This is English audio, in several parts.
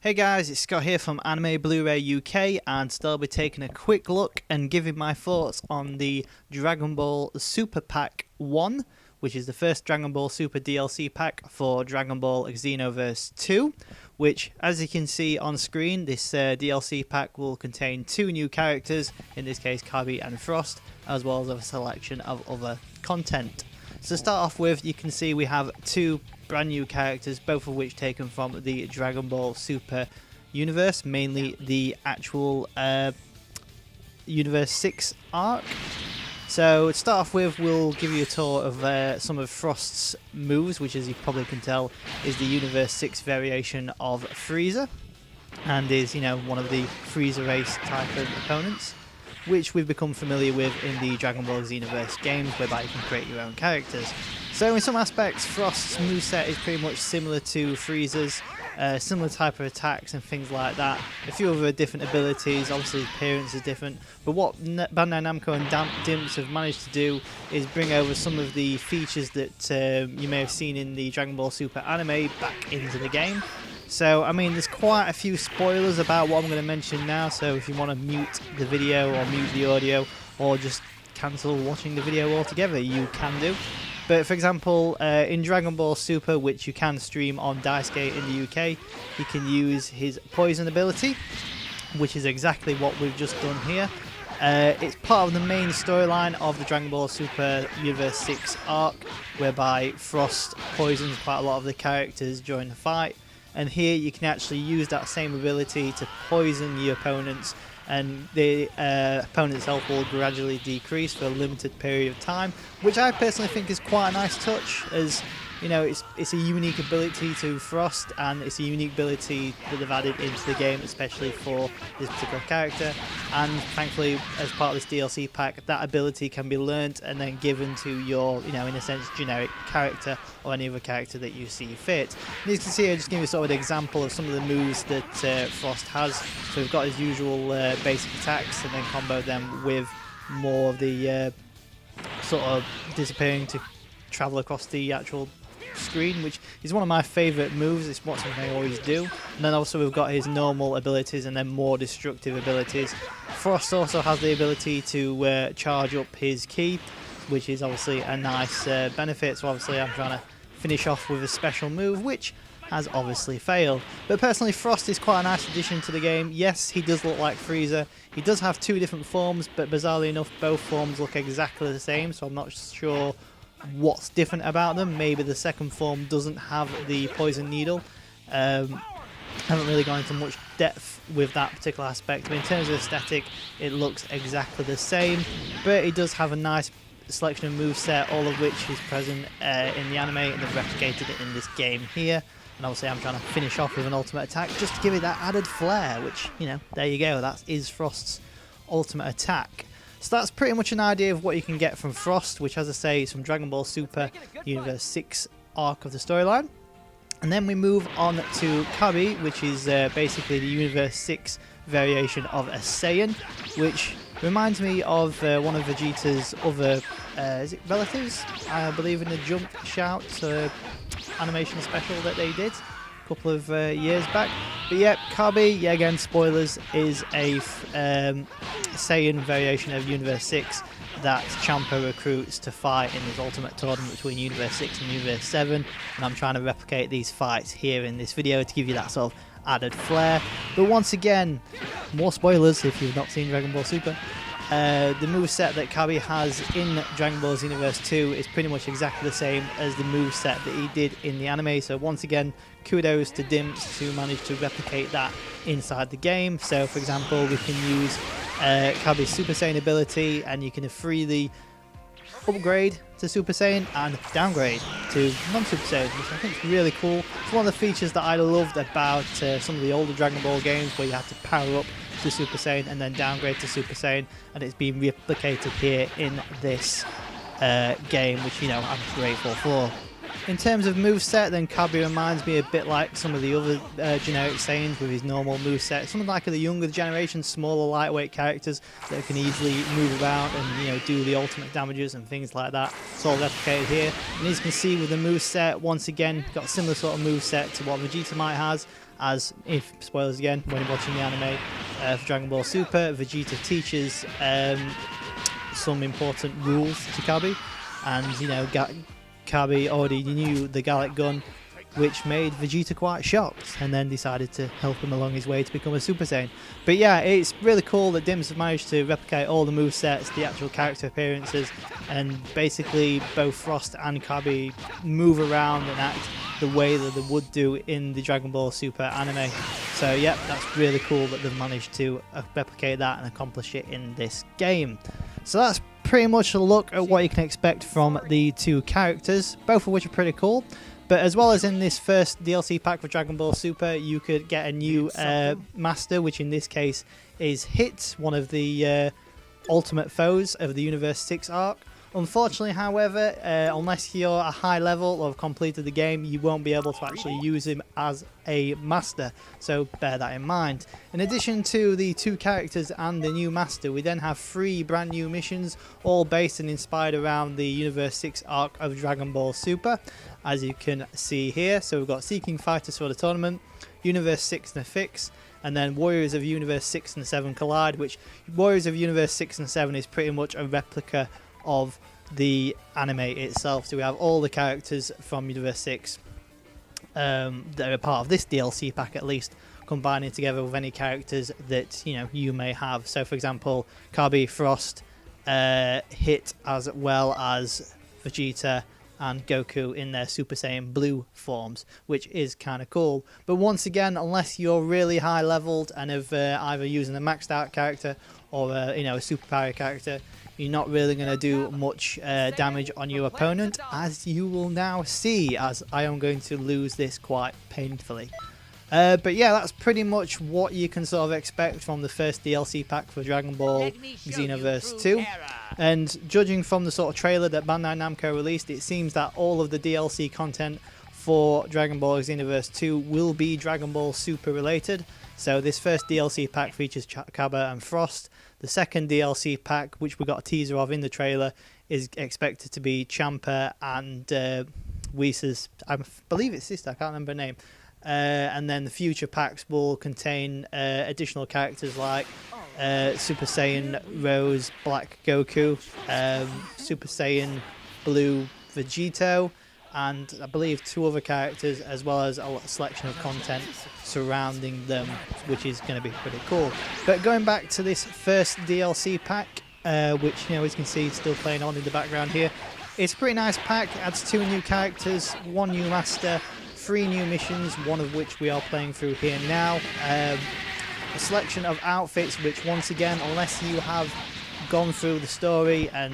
Hey guys, it's Scott here from Anime Blu-ray UK, and today I'll be taking a quick look and giving my thoughts on the Dragon Ball Super Pack 1, which is the first Dragon Ball Super DLC pack for Dragon Ball Xenoverse 2, which, as you can see on screen, this DLC pack will contain two new characters, in this case Cabba and Frost, as well as a selection of other content. So to start off with, you can see we have two brand new characters, both of which taken from the Dragon Ball Super universe, mainly the actual Universe 6 arc. So to start off with, we'll give you a tour of some of Frost's moves, which, as you probably can tell, is the Universe 6 variation of Frieza, and is, you know, one of the Frieza race type of opponents, which we've become familiar with in the Dragon Ball Xenoverse games, whereby you can create your own characters. So in some aspects, Frost's moveset is pretty much similar to Frieza's, similar type of attacks and things like that. A few other different abilities, obviously his appearance is different, but what Bandai Namco and Dimps have managed to do is bring over some of the features that you may have seen in the Dragon Ball Super anime back into the game. So, I mean, there's quite a few spoilers about what I'm going to mention now, so if you want to mute the video or mute the audio or just cancel watching the video altogether, you can do. But for example, in Dragon Ball Super, which you can stream on Daisuke in the UK, you can use his poison ability, which is exactly what we've just done here. It's part of the main storyline of the Dragon Ball Super Universe 6 arc, whereby Frost poisons quite a lot of the characters during the fight. And here you can actually use that same ability to poison your opponents, and the opponent's health will gradually decrease for a limited period of time, which I personally think is quite a nice touch, as you know, it's a unique ability to Frost, and it's a unique ability that they've added into the game, especially for this particular character. And thankfully, as part of this DLC pack, that ability can be learnt and then given to your, you know, in a sense, generic character or any other character that you see fit. And as you can see, I just give you sort of an example of some of the moves that Frost has. So we've got his usual basic attacks, and then combo them with more of the sort of disappearing to travel across the actual screen, which is one of my favourite moves. It's what something I always do. And then also we've got his normal abilities and then more destructive abilities. Frost also has the ability to charge up his ki, which is obviously a nice benefit. So obviously I'm trying to finish off with a special move, which has obviously failed. But personally, Frost is quite a nice addition to the game. Yes, he does look like Frieza. He does have two different forms, but bizarrely enough, both forms look exactly the same, so I'm not sure what's different about them. Maybe the second form doesn't have the poison needle. I haven't really gone into much depth with that particular aspect, but in terms of aesthetic, it looks exactly the same, but it does have a nice selection of moveset, all of which is present in the anime, and they've replicated it in this game here. And obviously I'm trying to finish off with an ultimate attack just to give it that added flair, which, you know, there you go, that is Frost's ultimate attack. So that's pretty much an idea of what you can get from Frost, which, as I say, is from Dragon Ball Super Universe 6 arc of the storyline. And then we move on to Cabba, which is basically the Universe 6 variation of a Saiyan, which reminds me of one of Vegeta's other is it relatives, I believe, in the Jump Shout animation special that they did a couple of years back. But yeah, Cabba, yeah, again, spoilers, is a Saiyan variation of Universe 6 that Champa recruits to fight in this ultimate tournament between Universe 6 and Universe 7, and I'm trying to replicate these fights here in this video to give you that sort of added flair. But once again, more spoilers if you've not seen Dragon Ball Super. The moveset that Cabba has in Dragon Ball Xenoverse 2 is pretty much exactly the same as the moveset that he did in the anime, so once again, kudos to Dimps to manage to replicate that inside the game. So for example, we can use Cabba's Super Saiyan ability, and you can freely upgrade to Super Saiyan and downgrade to non-Super Saiyan, which I think is really cool. It's one of the features that I loved about some of the older Dragon Ball games, where you had to power up to Super Saiyan and then downgrade to Super Saiyan, and it's been replicated here in this game, which, you know, I'm grateful for. In terms of moveset, then Cabba reminds me a bit like some of the other generic Saiyans with his normal moveset. Something like the younger generation, smaller, lightweight characters that can easily move around and, you know, do the ultimate damages and things like that. It's all replicated here. And as you can see with the moveset, once again, got a similar sort of moveset to what Vegeta might has. as, if spoilers again, when you're watching the anime for Dragon Ball Super, Vegeta teaches some important rules to Cabba, and you know, Cabba already knew the Gallic Gun, which made Vegeta quite shocked, and then decided to help him along his way to become a Super Saiyan. But yeah, it's really cool that Dims have managed to replicate all the movesets, the actual character appearances, and basically both Frost and Cabba move around and act the way that they would do in the Dragon Ball Super anime. So yeah, that's really cool that they've managed to replicate that and accomplish it in this game. So that's pretty much a look at what you can expect from the two characters, both of which are pretty cool. But as well as in this first DLC pack for Dragon Ball Super, you could get a new master, which in this case is Hit, one of the ultimate foes of the Universe 6 arc. Unfortunately, however, unless you're a high level or have completed the game, you won't be able to actually use him as a master, so bear that in mind. In addition to the two characters and the new master, we then have 3 brand new missions, all based and inspired around the Universe 6 arc of Dragon Ball Super, as you can see here. So we've got Seeking Fighters for the tournament, Universe 6 and a Fix, and then Warriors of Universe 6 and 7 Collide, which Warriors of Universe 6 and 7 is pretty much a replica of the anime itself. So we have all the characters from Universe 6 that are part of this DLC pack, at least, combining together with any characters that you may have. So for example, Cabba, Frost, Hit, as well as Vegeta and Goku in their Super Saiyan Blue forms, which is kind of cool. But once again, unless you're really high leveled and have either using a maxed out character or a superpower character, you're not really going to do much damage on your opponent, as you will now see, as I am going to lose this quite painfully. But yeah, that's pretty much what you can sort of expect from the first DLC pack for Dragon Ball Xenoverse 2. And judging from the sort of trailer that Bandai Namco released, it seems that all of the DLC content for Dragon Ball Xenoverse 2 will be Dragon Ball Super related. So this first DLC pack features Cabba and Frost. The second DLC pack, which we got a teaser of in the trailer, is expected to be Champa and Whis', I believe it's sister, I can't remember her name. And then the future packs will contain additional characters like Super Saiyan Rose Black Goku, Super Saiyan Blue Vegito, and I believe 2 other characters, as well as a selection of content surrounding them, which is going to be pretty cool. But going back to this first DLC pack, which as you can see still playing on in the background here, it's a pretty nice pack. It adds 2 new characters, 1 new master, 3 new missions, one of which we are playing through here now. A selection of outfits, which once again, unless you have gone through the story and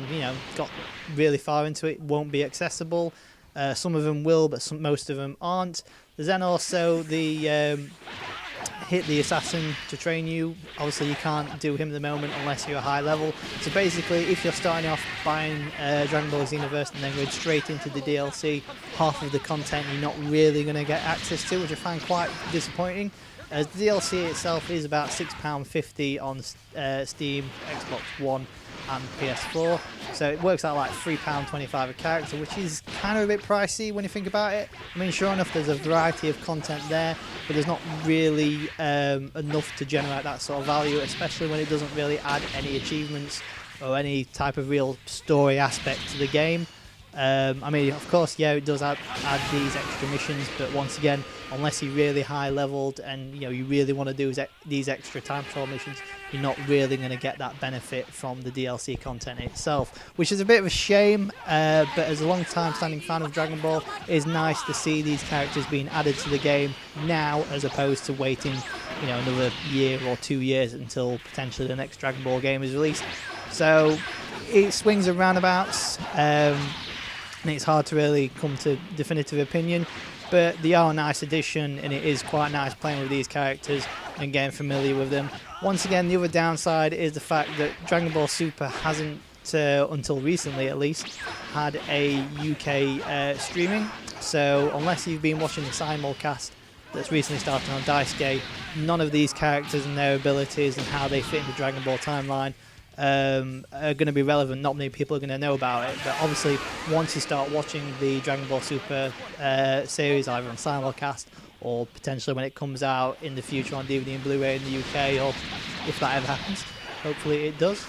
got really far into it, won't be accessible. Some of them will, but most of them aren't. There's then also the Hit the Assassin to train you. Obviously you can't do him at the moment unless you're a high level. So basically, if you're starting off buying Dragon Ball Xenoverse and then going straight into the DLC, half of the content you're not really going to get access to, which I find quite disappointing. As the DLC itself is about £6.50 on Steam, Xbox One and PS4, so it works out like £3.25 a character, which is kind of a bit pricey when you think about it. I mean, sure enough, there's a variety of content there, but there's not really enough to generate that sort of value, especially when it doesn't really add any achievements or any type of real story aspect to the game. I mean, of course, yeah, it does add these extra missions, but once again, unless you're really high leveled and you really want to do these extra time trial missions, you're not really going to get that benefit from the DLC content itself, which is a bit of a shame. But as a long time standing fan of Dragon Ball, it is nice to see these characters being added to the game now, as opposed to waiting another year or 2 years until potentially the next Dragon Ball game is released. So it swings and roundabouts. And it's hard to really come to definitive opinion, but they are a nice addition, and it is quite nice playing with these characters and getting familiar with them. Once again, the other downside is the fact that Dragon Ball Super hasn't, until recently at least, had a UK streaming. So unless you've been watching the simulcast that's recently started on Daisuke, none of these characters and their abilities and how they fit in the Dragon Ball timeline are going to be relevant. Not many people are going to know about it, but obviously once you start watching the Dragon Ball Super series either on simulcast or potentially when it comes out in the future on DVD and Blu-ray in the UK, or if that ever happens. Hopefully it does.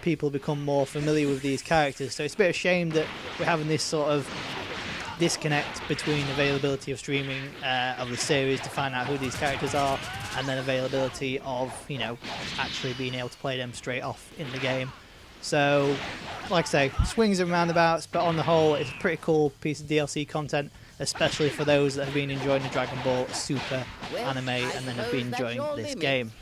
People become more familiar with these characters. So it's a bit of a shame that we're having this sort of disconnect between availability of streaming of the series to find out who these characters are, and then availability of, you know, actually being able to play them straight off in the game. So, like I say, swings and roundabouts, but on the whole, it's a pretty cool piece of DLC content, especially for those that have been enjoying the Dragon Ball Super anime and then have been enjoying this game.